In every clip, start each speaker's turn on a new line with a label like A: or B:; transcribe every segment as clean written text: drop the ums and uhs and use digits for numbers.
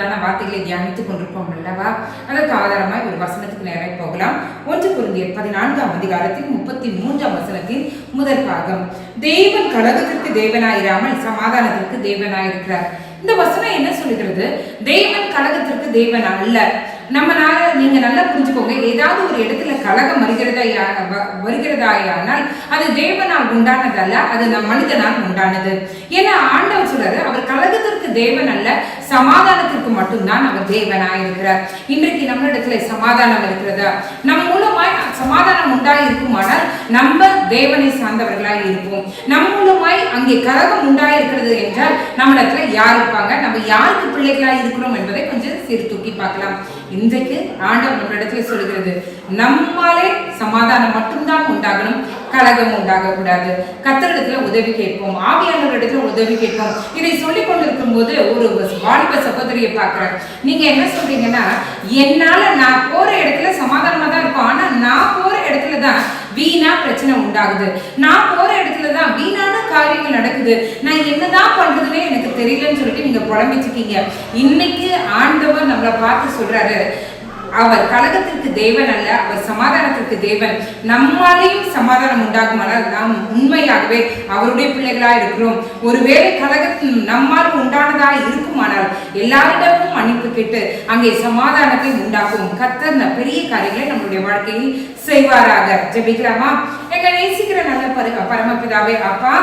A: உண்டான வார்த்தைகளை தியானித்துக் கொண்டிருப்போம் அல்லவா? அதற்கு ஆதாரமாய் ஒரு வசனத்துக்கு நேராக போகலாம். 1 கொரிந்தியர் 14ஆம் அதிகாரத்தின் 33ஆம் வசனத்தின் முதல் பாகம். தேவன் கலகத்திற்கு தேவனாயிராமல் சமாதானத்திற்கு தேவனாயிருக்கிறார். இந்த வசனம் என்ன சொல்லுகிறது? தேவன் கலகத்திற்கு தேவன் அல்ல. நீங்க நல்லா புரிஞ்சுக்கோங்க. ஏதாவது ஒரு இடத்துல கலகம் வருகிறதாயானால் அது தேவனால் உண்டானதல்ல, அது நம் மனிதனால் உண்டானது. ஏன்னா ஆண்டவர் சொல்றாரு, அவர் கலகத்திற்கு தேவன் அல்ல, சமாதானத்திற்கு மட்டும்தான் அவர் தேவனாயிருக்கிறார். இன்றைக்கு நம்மளிடத்துல சமாதானம் இருக்கிறதா? நம் மூலமாய் சமாதானம் உண்டாயிருக்குமானால் நம்ம தேவனை சார்ந்தவர்களாய் இருப்போம். நம் மூலமாய் அங்கே கலகம் உண்டாயிருக்கிறது என்றால் நம்மளிடத்துல யார் இருப்பாங்க? நம்ம யாருக்கு பிள்ளைகளாய் இருக்கிறோம் என்பதை கொஞ்சம் சீர்தூக்கி பார்க்கலாம். இன்றைக்கு ஆண்டவர் நம்மளிடத்துல சொல்லுகிறது, நம்மாலே சமாதானம் மட்டும்தான் உண்டாகணும், கலகம் உண்டாக கூடாது. கர்த்தரிடத்துல உதவி கேட்போம், ஆவியானவரிடத்துல உதவி கேட்போம். இதை சொல்லிக் கொண்டிருக்கும் போது ஒரு வாலிப சகோதரியை பார்க்கிறேன். நீங்க என்ன சொல்றீங்கன்னா, என்னால நான் போற இடத்துல சமாதானமா தான் இருக்கும், ஆனா நான் போற இடத்துல தான் வீணா பிரச்சனை உண்டாகுது, நான் போற இடத்துலதான் வீணான காரியங்கள் நடக்குது, நான் என்னதான் பண்றதுன்னே எனக்கு தெரியலன்னு சொல்லிட்டு நீங்க புலம்பிச்சுக்கீங்க. இன்னைக்கு ஆண்டவர் நம்மளை பார்த்து சொல்றாரு, அவர் கலகத்திற்கு தேவன் அல்ல, அவர் சமாதானத்திற்கு தேவன். நம்மாலேயும் சமாதானம் உண்டாகுமானால் நாம் உண்மையாகவே அவருடைய பிள்ளைகளா இருக்கிறோம். ஒருவேளை கலகத்தில் நம்மால் உண்டானதா இருக்குமானால் எல்லாரிடமும் மன்னிப்பு கேட்டு அங்கே சமாதானத்தை உண்டாக்கும் கர்த்தர் பெரிய காரியங்களை நம்மளுடைய வாழ்க்கையில் செய்வாராக. ஜெபிக்கலாமா? எங்க நேசிக்கிற நல்ல பரமபிதாவே, அப்பா,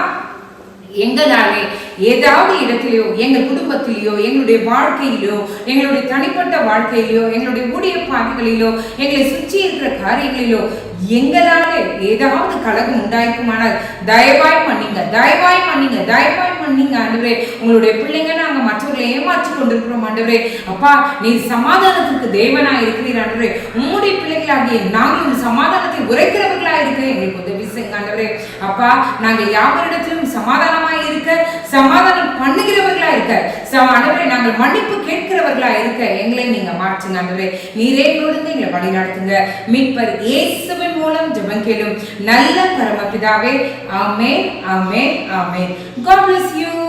A: எங்களாலே ஏதாவது இடத்திலேயோ, எங்கள் குடும்பத்திலேயோ, எங்களுடைய வாழ்க்கையிலோ, எங்களுடைய தனிப்பட்ட வாழ்க்கையிலோ, எங்களுடைய ஊழிய பாதைகளிலோ, எங்களை சுற்றி இருக்கிற காரியங்களிலோ எங்களாலே ஏதாவது கலகம் உண்டாயிருக்குமானால் தயவாய் மன்னிங்க, தயவாய் மன்னிங்க, தயவாய் மன்னிங்க ஆண்டவரே. உங்களுடைய பிள்ளைங்க நாங்க மற்றவர்களை ஏமாற்றி கொண்டிருக்கிறோம் ஆண்டவரே. அப்பா, நீ சமாதானத்துக்கு தேவனா இருக்கிறீர் ஆண்டவரே. உம்முடைய பிள்ளைகளாகிய நாங்களும் சமாதானத்தை உரைக்கிறவர்களா இருக்க எங்களுக்கு உதவி செய்யுங்க ஆண்டவரே. அப்பா, நாங்கள் யாவரிடத்திலும் சமாதானமாய் இருக்க, சமாதானம் பண்ணுகிறவர்களா இருக்க, ஆண்டவரே, நாங்கள் மன்னிப்பு கேட்கிறவர்களா இருக்க எங்களை நீங்க மாற்றுங்க ஆண்டவரே. நீரே எங்களோடு எங்களை வழி நடத்துங்க. மீட்பர் இயேசுவின் மூலம் ஜெபம் கேளும் நல்ல பரமபிதாவே. ஆமென், ஆமென், ஆமென். God bless you.